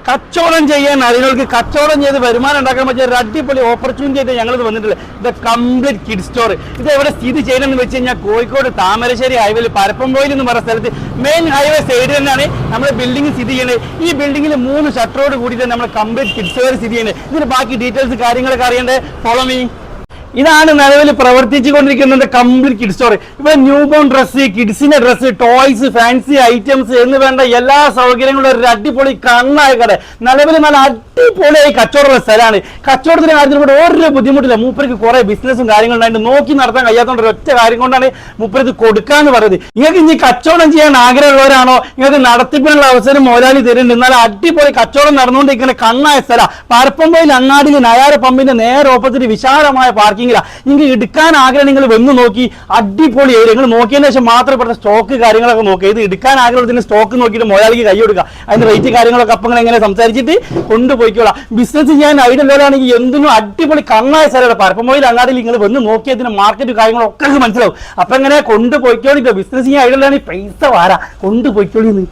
കച്ചവടം ചെയ്യാൻ അതിനോൾക്ക് കച്ചവടം ചെയ്ത് വരുമാനം ഉണ്ടാക്കാൻ പറ്റിയ ഒരു അടിപൊളി ഓപ്പർച്യൂണിറ്റി ആയിട്ട് ഞങ്ങളിത് വന്നിട്ടുള്ളത്. ഇത് കംപ്ലീറ്റ് കിഡ് സ്റ്റോർ. ഇത് എവിടെ സ്ഥിതി ചെയ്യണമെന്ന് വെച്ച് കഴിഞ്ഞാൽ കോഴിക്കോട് താമരശ്ശേരി ഹൈവേയിൽ പരപ്പംപോയിൽ എന്ന് പറയുന്ന സ്ഥലത്ത് മെയിൻ ഹൈവേ സൈഡിൽ തന്നെയാണ് നമ്മുടെ ബിൽഡിംഗ് സ്ഥിതി ചെയ്യുന്നത്. ഈ ബിൽഡിംഗിൽ 3 ഷട്ടറോട് കൂടിയിട്ട് നമ്മൾ കംപ്ലീറ്റ് കിഡ് സ്റ്റോർ സ്ഥിതി ചെയ്യുന്നത്. ഇതിന് ബാക്കി ഡീറ്റെയിൽസ് കാര്യങ്ങളൊക്കെ അറിയേണ്ടത് ഫോളോ മീ. ഇതാണ് നിലവിൽ പ്രവർത്തിച്ചുകൊണ്ടിരിക്കുന്നത് കംപ്ലീറ്റ് കിഡ് സ്റ്റോർ. ഇവിടെ ന്യൂ ബോൺ ഡ്രസ്സ്, കിഡ്സിന്റെ ഡ്രസ്സ്, ടോയ്സ്, ഫാൻസി ഐറ്റംസ് എന്ന് വേണ്ട എല്ലാ സൗകര്യങ്ങളും ഒരു അടിപൊളി കണ്ണായ കട. നിലവിൽ നല്ല അടിപൊളിയായി കച്ചവടമുള്ള സ്ഥലമാണ്. കച്ചവടത്തിന്റെ കാര്യത്തിൽ ഇവിടെ ഒരു ബുദ്ധിമുട്ടില്ല. മൂപ്പർക്ക് കുറെ ബിസിനസ്സും കാര്യങ്ങളുണ്ടായിട്ട് നോക്കി നടത്താൻ കഴിയാത്തതുകൊണ്ട് ഒറ്റ കാര്യം കൊണ്ടാണ് മൂപ്പർക്ക് കൊടുക്കാന്ന് പറയുന്നത്. നിങ്ങൾക്ക് ഇനി കച്ചവടം ചെയ്യാൻ ആഗ്രഹമുള്ളവരാണോ, നിങ്ങൾക്ക് നടത്തിപ്പിനുള്ള അവസരം മുതലാളി തരുന്നുണ്ട്. എന്നാൽ അടിപൊളി കച്ചവടം നടന്നുകൊണ്ടിരിക്കുന്ന കണ്ണായ സ്ഥലം പരപ്പംപോയിൽ അങ്ങാടിയിൽ നയാര പമ്പിന്റെ നേരെ ഓപ്പോസിറ്റ് വിശാലമായ പാർക്കിംഗ്. നിങ്ങൾക്ക് എടുക്കാൻ ആഗ്രഹം നിങ്ങൾ വന്ന് നോക്കി അടിപൊളി ഏരിയ നിങ്ങൾ നോക്കിയതിന് ശേഷം മാത്രം ഇപ്പോഴത്തെ സ്റ്റോക്ക് കാര്യങ്ങളൊക്കെ നോക്കുക. ഇത് എടുക്കാൻ ആഗ്രഹത്തിന് സ്റ്റോക്ക് നോക്കിയിട്ട് മുതലാളിക്ക് കൈ കൊടുക്കുക. അതിന്റെ റേറ്റ് കാര്യങ്ങളൊക്കെ അപ്പം എങ്ങനെ സംസാരിച്ചിട്ട് കൊണ്ടുപോയിക്കോളാം. ബിസിനസ് ചെയ്യാൻ ഐഡിയ ഉള്ളവരാണെങ്കിൽ എന്തിനും അടിപൊളി കണ്ണായ സ്ഥലമാണ് പരപ്പംപോയിൽ അങ്ങാടിയിൽ നിങ്ങൾ വന്ന് നോക്കിയതിന് മാർക്കറ്റ് കാര്യങ്ങളൊക്കെ മനസ്സിലാവും. അപ്പൊ എങ്ങനെ കൊണ്ടുപോയിക്കോളിട്ടോ. ബിസിനസ് ചെയ്യാൻ ഐഡിയ ഉള്ളതാണ് പൈസ വാരാ കൊണ്ടുപോയിക്കോളിന്ന്.